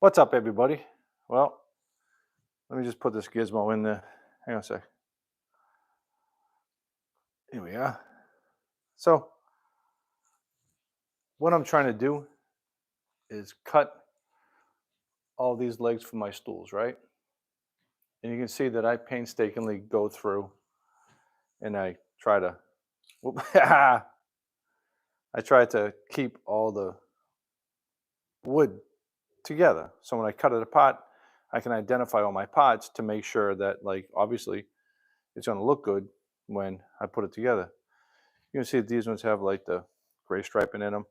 What's up, everybody? Well, let me just put this gizmo in there. Hang on a sec. Here we are. So, what I'm trying to do is cut all these legs for my stools, right? And you can see that I painstakingly go through and I try to, I try to keep all the wood together. So when I cut it apart, I can identify all my parts to make sure that, like, obviously, it's going to look good when I put it together. You can see that these ones have like the gray striping in them.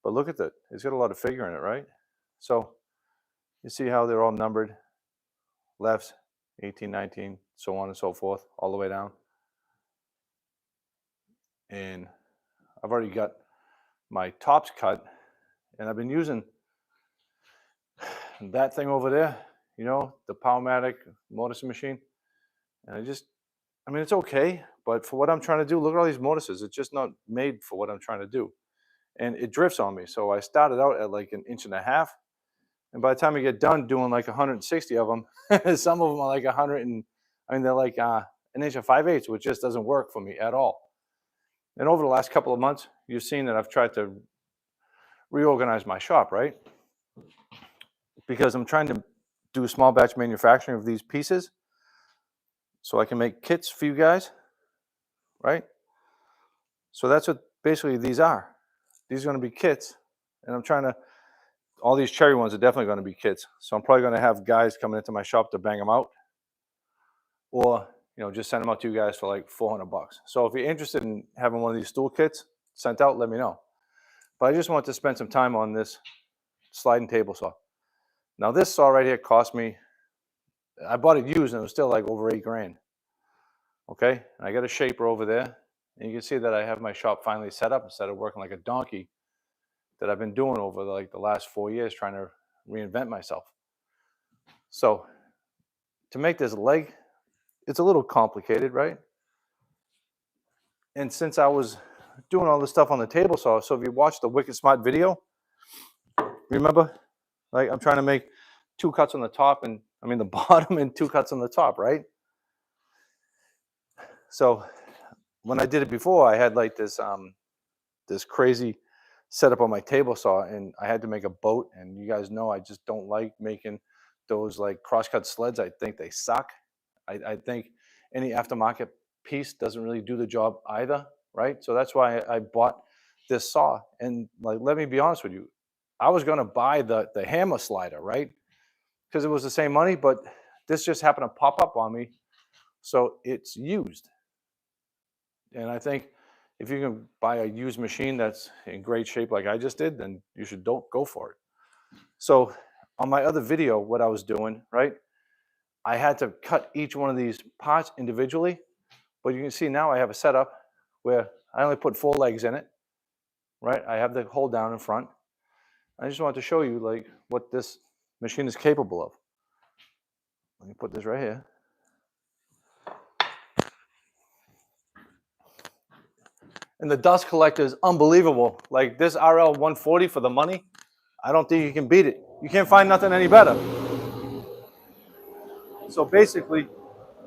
But look at that. It's got a lot of figure in it, right? So you see how they're all numbered, lefts, 18, 19, so on and so forth, all the way down. And I've already got my tops cut, and I've been using that thing over there, you know, the Powermatic mortising machine. And I mean, it's okay, but for what I'm trying to do, look at all these mortises. It's just not made for what I'm trying to do. And it drifts on me. So I started out at like 1.5 inches. And by the time you get done doing like 160 of them, some of them are like 100 and, I mean, they're like 1.5 inches, which just doesn't work for me at all. And over the last couple of months, you've seen that I've tried to reorganize my shop, right? Because I'm trying to do a small batch manufacturing of these pieces so I can make kits for you guys, right? So that's what basically these are. These are going to be kits, and I'm trying to, all these cherry ones are definitely going to be kits. So I'm probably going to have guys coming into my shop to bang them out, or, you know, just send them out to you guys for like $400. So if you're interested in having one of these stool kits sent out, let me know. But I just want to spend some time on this sliding table saw. Now this saw right here cost me, I bought it used and it was still like over $8 grand. Okay, and I got a shaper over there, and you can see that I have my shop finally set up instead of working like a donkey that I've been doing over like the last 4 years trying to reinvent myself. So to make this leg, it's a little complicated, right? And since I was doing all this stuff on the table saw, so if you watch the Wicked Smart video, remember, like, I'm trying to make 2 cuts on the top and, I mean, the bottom, and 2 cuts on the top, right? So when I did it before, I had like this this crazy setup on my table saw, and I had to make a boat, and you guys know I just don't like making those like crosscut sleds. I think they suck. I think any aftermarket piece doesn't really do the job either, right? So that's why I bought this saw. And like, let me be honest with you, I was going to buy the hammer slider, right? Because it was the same money, but this just happened to pop up on me. So it's used. And I think if you can buy a used machine that's in great shape like I just did, then you should don't go for it. So on my other video, what I was doing, right, I had to cut each one of these parts individually, but you can see now I have a setup where I only put 4 legs in it, right? I have the hold down in front. I just wanted to show you like what this machine is capable of. Let me put this right here. And the dust collector is unbelievable. Like this RL 140 for the money, I don't think you can beat it. You can't find nothing any better. So basically,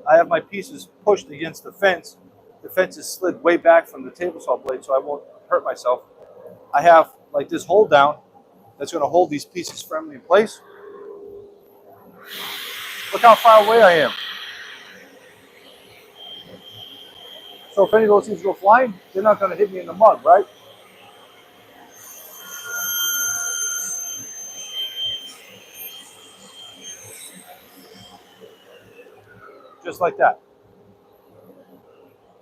I have my pieces pushed against the fence. The fence is slid way back from the table saw blade so I won't hurt myself. I have like this hold down that's going to hold these pieces firmly in place. Look how far away I am. So if any of those things go flying, they're not going to hit me in the mud, right? Just like that.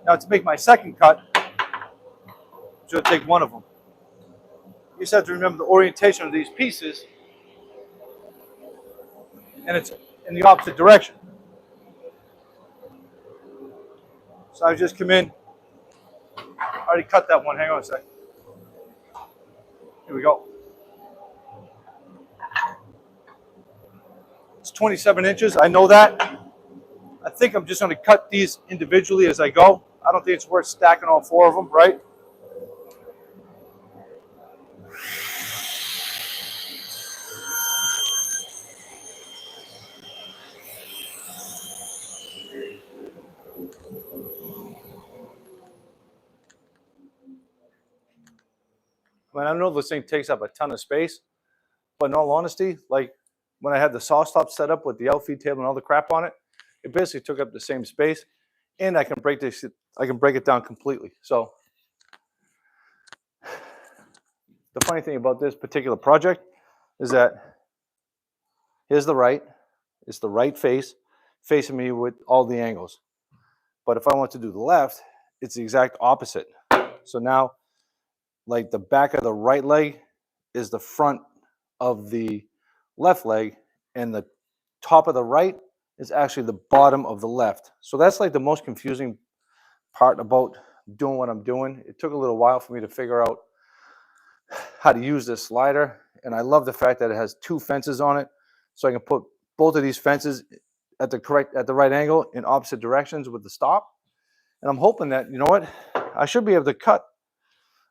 Now to make my second cut, I'm going to take one of them. You just have to remember the orientation of these pieces, and it's in the opposite direction. So I just come in. I already cut that one. Hang on a second. Here we go. It's 27 inches. I know that. I think I'm just going to cut these individually as I go. I don't think it's worth stacking all 4 of them, right? I mean, I know this thing takes up a ton of space, but in all honesty, like when I had the saw stop set up with the outfeed table and all the crap on it, it basically took up the same space, and I can break it down completely. So the funny thing about this particular project is that here's the right, it's the right face facing me with all the angles. But if I want to do the left, it's the exact opposite. So now, like the back of the right leg is the front of the left leg, and the top of the right is actually the bottom of the left. So that's like the most confusing part about doing what I'm doing. It took a little while for me to figure out how to use this slider, and I love the fact that it has two fences on it, so I can put both of these fences at the right angle in opposite directions with the stop. And I'm hoping that, you know what, I should be able to cut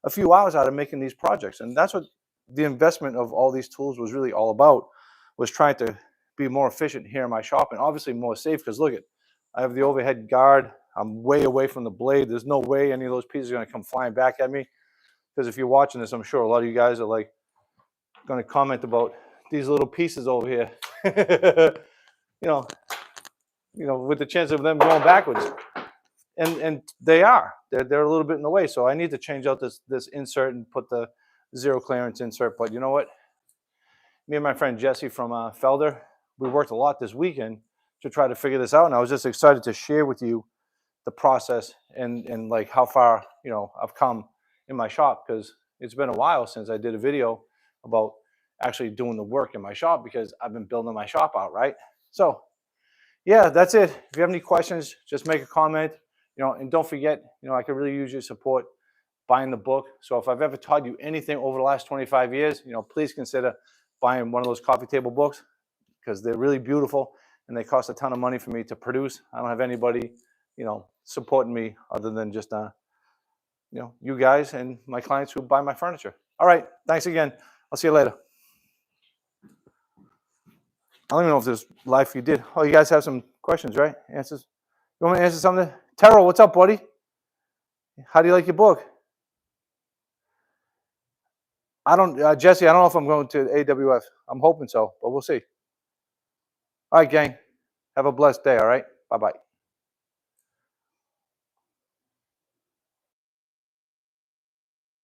a few hours out of making these projects. And that's what the investment of all these tools was really all about, was trying to be more efficient here in my shop, and obviously more safe, because look at, I have the overhead guard. I'm way away from the blade. There's no way any of those pieces are going to come flying back at me. Because if you're watching this, I'm sure a lot of you guys are like going to comment about these little pieces over here. you know, with the chance of them going backwards. And they're a little bit in the way. So I need to change out this insert and put the zero clearance insert. But you know what? Me and my friend Jesse from Felder, we worked a lot this weekend to try to figure this out. And I was just excited to share with you the process and like how far, I've come in my shop, because it's been a while since I did a video about actually doing the work in my shop, because I've been building my shop out, right? So yeah, that's it. If you have any questions, just make a comment, and don't forget, I could really use your support buying the book. So if I've ever taught you anything over the last 25 years, please consider buying one of those coffee table books, because they're really beautiful and they cost a ton of money for me to produce. I don't have anybody, supporting me other than just, you guys and my clients who buy my furniture. All right. Thanks again. I'll see you later. I don't even know if there's live feed did. Oh, you guys have some questions, right? Answers. You want me to answer something? Terrell, what's up, buddy? How do you like your book? Jesse, I don't know if I'm going to AWF. I'm hoping so, but we'll see. All right, gang. Have a blessed day, all right? Bye-bye.